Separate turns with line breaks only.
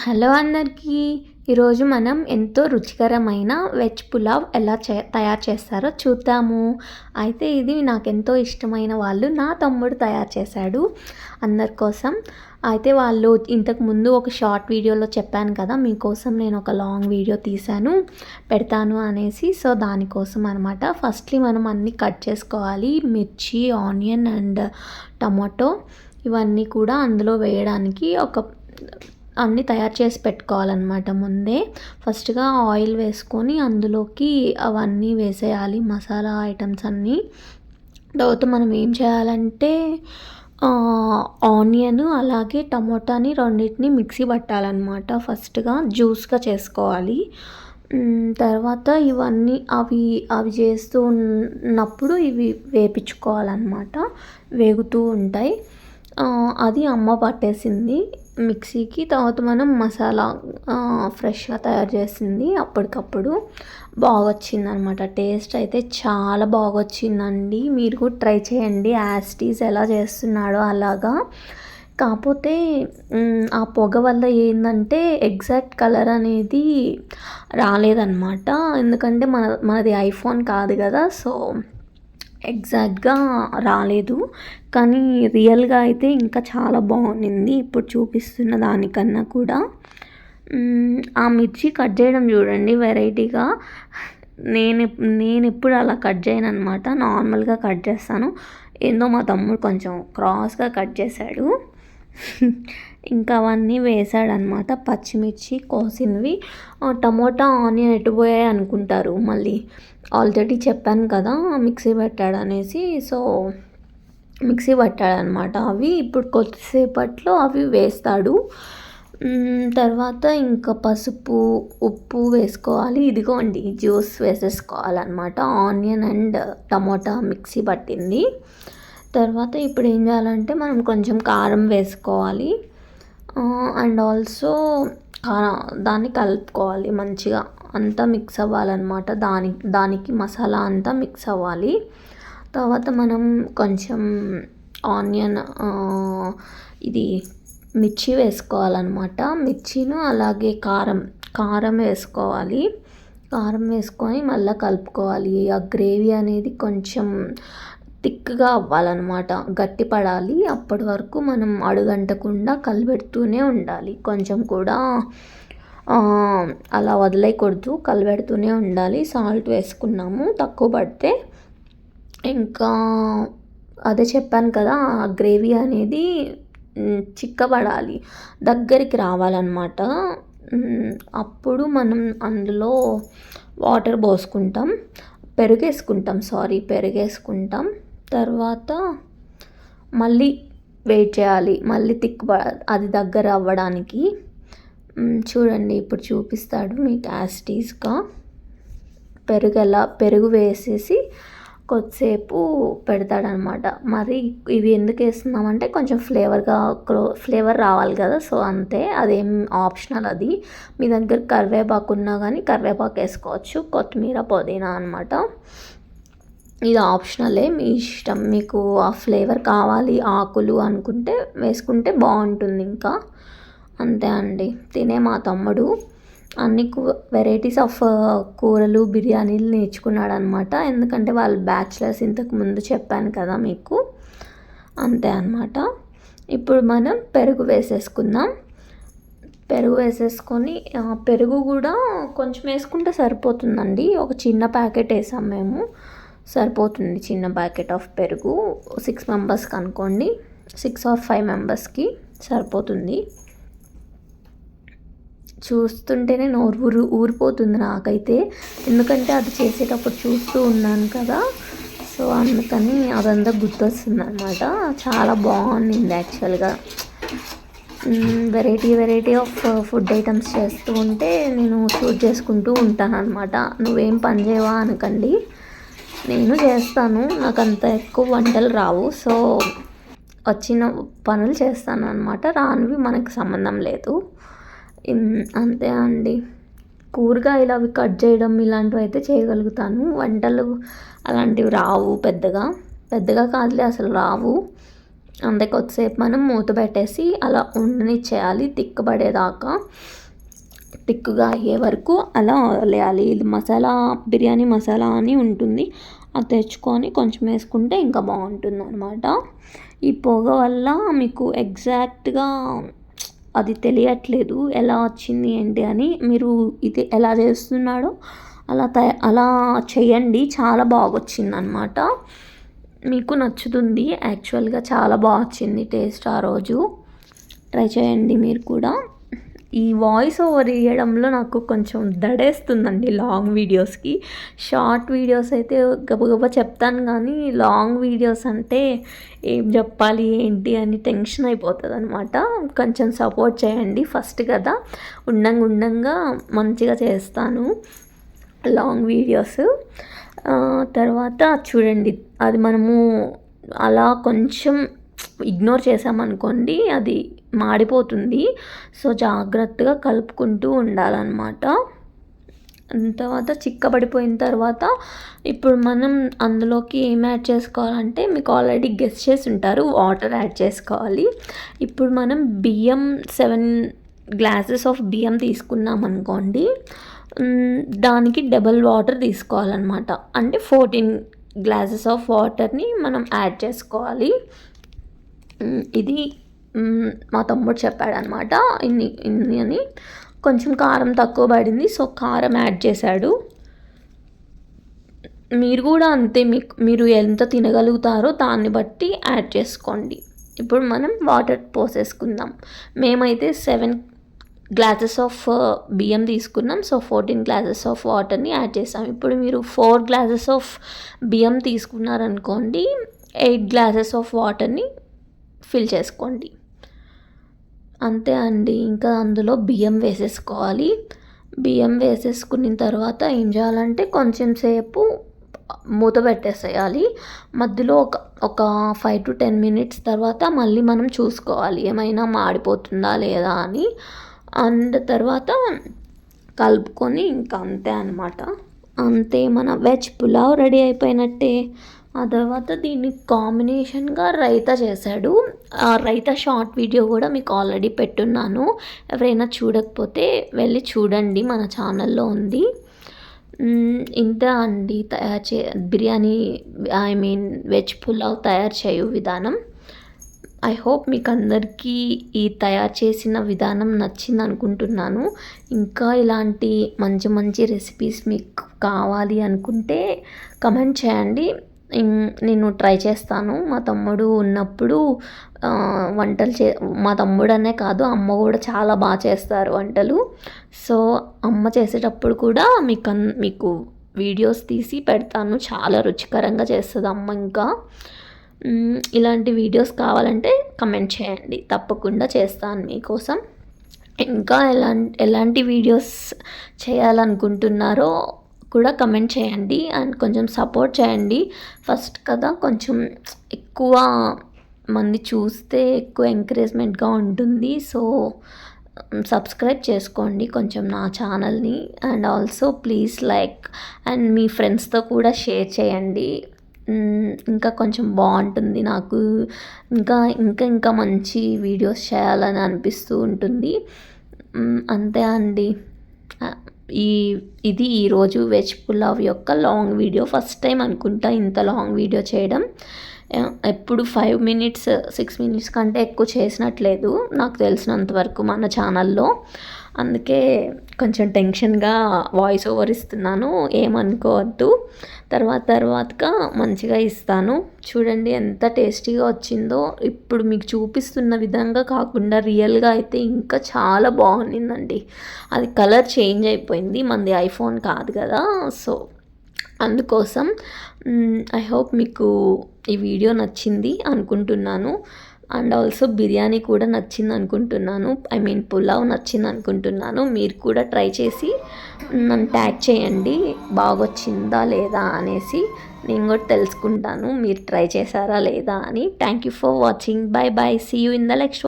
Hello అందరికీ. ఈరోజు మనం ఎంతో రుచికరమైన వెజ్ పులావ్ ఎలా తయారు చేస్తారో చూద్దాము. అయితే ఇది నాకెంతో ఇష్టమైన వాళ్ళు నా తమ్ముడు తయారు చేశాడు అందరి కోసం. అయితే వాళ్ళు ఇంతకుముందు ఒక షార్ట్ వీడియోలో చెప్పాను కదా, మీకోసం నేను ఒక లాంగ్ వీడియో తీశాను పెడతాను అనేసి. సో దానికోసం అనమాట. ఫస్ట్లీ మనం అన్నీ కట్ చేసుకోవాలి. మిర్చి, ఆనియన్ అండ్ టమాటో ఇవన్నీ కూడా అందులో వేయడానికి అన్నీ తయారు చేసి పెట్టుకోవాలన్నమాట ముందే. ఫస్ట్గా ఆయిల్ వేసుకొని అందులోకి అవన్నీ వేసేయాలి, మసాలా ఐటమ్స్ అన్నీ. తర్వాత మనం ఏం చేయాలంటే ఆనియన్ అలాగే టమోటాని రెండింటిని మిక్సీ పట్టాలన్నమాట. ఫస్ట్గా జ్యూస్గా చేసుకోవాలి. తర్వాత ఇవన్నీ అవి చేస్తూ ఉన్నప్పుడు ఇవి వేపించుకోవాలన్నమాట. వేగుతూ ఉంటాయి. అది అమ్మ పట్టేసింది మిక్సీకి. తర్వాత మనం మసాలా ఫ్రెష్గా తయారు చేసింది అప్పటికప్పుడు. బాగా వచ్చిందనమాట. టేస్ట్ అయితే చాలా బాగా వచ్చిందండి. మీరు కూడా ట్రై చేయండి, యాస్టీస్ ఎలా చేస్తున్నాడో అలాగా. కాకపోతే ఆ పొగ వల్ల ఏంటంటే ఎగ్జాక్ట్ కలర్ అనేది రాలేదన్నమాట. ఎందుకంటే మనది ఐఫోన్ కాదు కదా, సో ఎగ్జాక్ట్గా రాలేదు. కానీ రియల్గా అయితే ఇంకా చాలా బాగుంది ఇప్పుడు చూపిస్తున్న దానికన్నా కూడా. ఆ మిర్చి కట్ చేయడం చూడండి వెరైటీగా. నేను ఎప్పుడు అలా కట్ చేయను అనమాట, నార్మల్గా కట్ చేస్తాను. ఏందో మా తమ్ముడు కొంచెం క్రాస్గా కట్ చేశాడు. ఇంకా అవన్నీ వేసాడనమాట, పచ్చిమిర్చి కోసినవి. టమోటా, ఆనియన్ ఎట్టుపోయాయి అనుకుంటారు మళ్ళీ. ఆల్రెడీ చెప్పాను కదా మిక్సీ పెట్టాడనేసి. సో మిక్సీ పట్టాడనమాట అవి. ఇప్పుడు కొద్దిసేపట్లో అవి వేస్తాడు. తర్వాత ఇంకా పసుపు, ఉప్పు వేసుకోవాలి. ఇదిగోండి జ్యూస్ వేసేసుకోవాలన్నమాట. ఆనియన్ అండ్ టమోటా మిక్సీ పట్టింది. తర్వాత ఇప్పుడు ఏం చేయాలంటే మనం కొంచెం కారం వేసుకోవాలి. అండ్ ఆల్సో దాన్ని కలుపుకోవాలి మంచిగా, అంతా మిక్స్ అవ్వాలన్నమాట. దానికి మసాలా అంతా మిక్స్ అవ్వాలి. తర్వాత మనం కొంచెం ఆనియన్ ఇది మిర్చి వేసుకోవాలన్నమాట. మిర్చిను అలాగే కారం వేసుకోవాలి. కారం వేసుకొని మళ్ళీ కలుపుకోవాలి. ఆ గ్రేవీ అనేది కొంచెం థిక్గా అవ్వాలన్నమాట, గట్టి పడాలి. అప్పటి వరకు మనం అడుగంటకుండా కలిపెడుతూనే ఉండాలి. కొంచెం కూడా అలా వదిలేయకూడదు, కలిపెడుతూనే ఉండాలి. సాల్ట్ వేసుకున్నాము తక్కువ పడితే. ఇంకా అదే చెప్పాను కదా, ఆ గ్రేవీ అనేది చిక్కబడాలి, దగ్గరికి రావాలన్నమాట. అప్పుడు మనం అందులో వాటర్ పోసుకుంటాం, పెరుగేసుకుంటాం. తర్వాత మళ్ళీ వెయిట్ చేయాలి, మళ్ళీ అది దగ్గర అవ్వడానికి. చూడండి ఇప్పుడు చూపిస్తాడు మీకు యాస్టీస్గా. పెరుగు వేసేసి కొద్దిసేపు పెడతాడనమాట. మరి ఇవి ఎందుకు వేస్తున్నామంటే కొంచెం ఫ్లేవర్ రావాలి కదా, సో అంతే. అదేం ఆప్షనల్ అది. మీ దగ్గర కరివేపాకు ఉన్నా కానీ కరివేపాకు వేసుకోవచ్చు, కొత్తిమీర, పుదీనా అనమాట. ఇది ఆప్షనలే, మీ ఇష్టం. మీకు ఆ ఫ్లేవర్ కావాలి ఆకులు అనుకుంటే వేసుకుంటే బాగుంటుంది. ఇంకా అంతే అండి. తినే మా తమ్ముడు అన్ని వెరైటీస్ ఆఫ్ కూరలు, బిర్యానీలు నేర్చుకున్నాడు అనమాట. ఎందుకంటే వాళ్ళు బ్యాచిలర్స్, ఇంతకుముందు చెప్పాను కదా మీకు. అంతే అనమాట. ఇప్పుడు మనం పెరుగు వేసేసుకుందాం. పెరుగు వేసేసుకొని, పెరుగు కూడా కొంచెం వేసుకుంటే సరిపోతుందండి. ఒక చిన్న ప్యాకెట్ వేసాం మేము, సరిపోతుంది. చిన్న ప్యాకెట్ ఆఫ్ పెరుగు 6 మెంబర్స్కి అనుకోండి, 6 or 5 మెంబర్స్కి సరిపోతుంది. చూస్తుంటేనే నోరు ఊరిపోతుంది నాకైతే, ఎందుకంటే అది చేసేటప్పుడు చూస్తూ ఉన్నాను కదా, సో అందుకని అదంతా గుర్తొస్తుంది అనమాట. చాలా బాగుంది యాక్చువల్గా. వెరైటీ ఆఫ్ ఫుడ్ ఐటమ్స్ చేస్తూ ఉంటే నేను షూట్ చేసుకుంటూ ఉంటాను అనమాట. నువ్వేం పని చేయవా అనకండి, నేను చేస్తాను. నాకు అంత ఎక్కువ వంటలు రావు, సో వచ్చిన పనులు చేస్తాను అనమాట. రానివి మనకు సంబంధం లేదు. అంతే అండి. కూరగాయలు అవి కట్ చేయడం ఇలాంటివి అయితే చేయగలుగుతాను. వంటలు అలాంటివి రావు, పెద్దగా కాదులే, అసలు రావు. అంతే కొద్దిసేపు మనం మూత పెట్టేసి అలా ఉండనిచ్చేయాలి తిక్కబడేదాకా. తిక్కుగా అయ్యే వరకు అలా వదిలేయాలి. ఇది మసాలా బిర్యానీ మసాలా అని ఉంటుంది, అది తెచ్చుకొని కొంచెం వేసుకుంటే ఇంకా బాగుంటుంది అనమాట. ఈ పొగ వల్ల మీకు ఎగ్జాక్ట్గా అది తెలియట్లేదు ఎలా వచ్చింది ఏంటి అని. మీరు ఇది ఎలా చేస్తున్నాడో అలా చేయండి, చాలా బాగా వచ్చిందనమాట. మీకు నచ్చుతుంది, యాక్చువల్గా చాలా బాగా వచ్చింది టేస్ట్ ఆ రోజు. ట్రై చేయండి మీరు కూడా. ఈ వాయిస్ ఓవర్ ఇవ్వడంలో నాకు కొంచెం దడేస్తుందండి లాంగ్ వీడియోస్కి. షార్ట్ వీడియోస్ అయితే గబగబా చెప్తాను, కానీ లాంగ్ వీడియోస్ అంటే ఏం చెప్పాలి ఏంటి అని టెన్షన్ అయిపోతుంది అనమాట. కొంచెం సపోర్ట్ చేయండి, ఫస్ట్ కదా, ఉండంగా మంచిగా చేస్తాను లాంగ్ వీడియోస్. తర్వాత చూడండి, అది మనము అలా కొంచెం ఇగ్నోర్ చేసామనుకోండి అది మాడిపోతుంది. సో జాగ్రత్తగా కలుపుకుంటూ ఉండాలన్నమాట. తర్వాత చిక్కబడిపోయిన తర్వాత ఇప్పుడు మనం అందులోకి ఏం యాడ్ చేసుకోవాలంటే మీకు ఆల్రెడీ గెస్ చేసి ఉంటారు, వాటర్ యాడ్ చేసుకోవాలి. ఇప్పుడు మనం 7 గ్లాసెస్ ఆఫ్ బియ్యం తీసుకున్నాం అనుకోండి, దానికి డబల్ వాటర్ తీసుకోవాలన్నమాట. అంటే 14 గ్లాసెస్ ఆఫ్ వాటర్ని మనం యాడ్ చేసుకోవాలి. ఇది మా తమ్ముడు చెప్పాడనమాట, ఇన్ని అని. కొంచెం కారం తక్కువ పడింది, సో కారం యాడ్ చేశాడు. మీరు కూడా అంతే, మీరు ఎంత తినగలుగుతారో దాన్ని బట్టి యాడ్ చేసుకోండి. ఇప్పుడు మనం వాటర్ పోసేసుకుందాం. మేమైతే 7 గ్లాసెస్ ఆఫ్ బియ్యం తీసుకున్నాం, సో 14 గ్లాసెస్ ఆఫ్ వాటర్ని యాడ్ చేసాం. ఇప్పుడు మీరు 4 గ్లాసెస్ ఆఫ్ బియ్యం తీసుకున్నారనుకోండి, 8 గ్లాసెస్ ఆఫ్ వాటర్ని ఫిల్ చేసుకోండి. అంతే అండి. ఇంకా అందులో బియ్యం వేసేసుకోవాలి. బియ్యం వేసేసుకున్న తర్వాత ఏం చేయాలంటే కొంచెం సేపు మూత పెట్టేసేయాలి. మధ్యలో ఒక 5 to 10 మినిట్స్ తర్వాత మళ్ళీ మనం చూసుకోవాలి ఏమైనా మాడిపోతుందా లేదా అని. అండ్ తర్వాత కలుపుకొని ఇంకా అంతే అనమాట. అంతే, మన వెజ్ పులావ్ రెడీ అయిపోయినట్టే. ఆ తర్వాత దీన్ని కాంబినేషన్గా రైతా చేశాడు. ఆ రైతా షార్ట్ వీడియో కూడా మీకు ఆల్రెడీ పెట్టున్నాను, ఎవరైనా చూడకపోతే వెళ్ళి చూడండి, మన ఛానల్లో ఉంది. ఇంతే అండి బిర్యానీ వెజ్ పులావ్ తయారు చేయు విధానం. ఐ హోప్ మీకు అందరికీ ఈ తయారు చేసిన విధానం నచ్చింది అనుకుంటున్నాను. ఇంకా ఇలాంటి మంచి మంచి రెసిపీస్ మీకు కావాలి అనుకుంటే కమెంట్ చేయండి, నేను ట్రై చేస్తాను. మా తమ్ముడు ఉన్నప్పుడు మా తమ్ముడనే కాదు, అమ్మ కూడా చాలా బాగా చేస్తారు వంటలు. సో అమ్మ చేసేటప్పుడు కూడా మీకు వీడియోస్ తీసి పెడతాను, చాలా రుచికరంగా చేస్తుంది అమ్మ. ఇంకా ఇలాంటి వీడియోస్ కావాలంటే కమెంట్ చేయండి, తప్పకుండా చేస్తాను మీకోసం. ఇంకా ఎలాంటి వీడియోస్ చేయాలనుకుంటున్నారో కూడా కమెంట్ చేయండి. అండ్ కొంచెం సపోర్ట్ చేయండి, ఫస్ట్ కదా, కొంచెం ఎక్కువ మంది చూస్తే ఎక్కువ ఎంకరేజ్మెంట్గా ఉంటుంది. సో సబ్స్క్రైబ్ చేసుకోండి కొంచెం నా ఛానల్ని. And also please like, and మీ ఫ్రెండ్స్తో కూడా షేర్ చేయండి. ఇంకా కొంచెం బాగుంటుంది నాకు, ఇంకా మంచి వీడియోస్ చేయాలని అనిపిస్తూ ఉంటుంది. అంతే అండి. ఇది ఈరోజు వెజ్ పులావ్ యొక్క లాంగ్ వీడియో. ఫస్ట్ టైం అనుకుంటా ఇంత లాంగ్ వీడియో చేయడం. ఎప్పుడు 5 minutes 6 minutes కంటే ఎక్కువ చేసినట్లేదు నాకు తెలిసినంతవరకు మన ఛానల్లో. అందుకే టెన్షన్గా వాయిస్ ఓవర్ ఇస్తున్నాను, ఏమనుకోవద్దు. తర్వాతగా మంచిగా ఇస్తాను. చూడండి ఎంత టేస్టీగా వచ్చిందో. ఇప్పుడు మీకు చూపిస్తున్న విధంగా కాకుండా రియల్గా అయితే ఇంకా చాలా బాగుండిందండి. అది కలర్ చేంజ్ అయిపోయింది, మనది ఐఫోన్ కాదు కదా, సో అందుకోసం. ఐ హోప్ మీకు ఈ వీడియో నచ్చింది అనుకుంటున్నాను. అండ్ ఆల్సో బిర్యానీ కూడా నచ్చింది అనుకుంటున్నాను, పులావ్ నచ్చింది అనుకుంటున్నాను. మీరు కూడా ట్రై చేసి నన్ను ట్యాగ్ చేయండి, బాగొచ్చిందా లేదా అనేసి. నేను కూడా తెలుసుకుంటాను మీరు ట్రై చేశారా లేదా అని. Thank you for watching. Bye bye, see you in the next.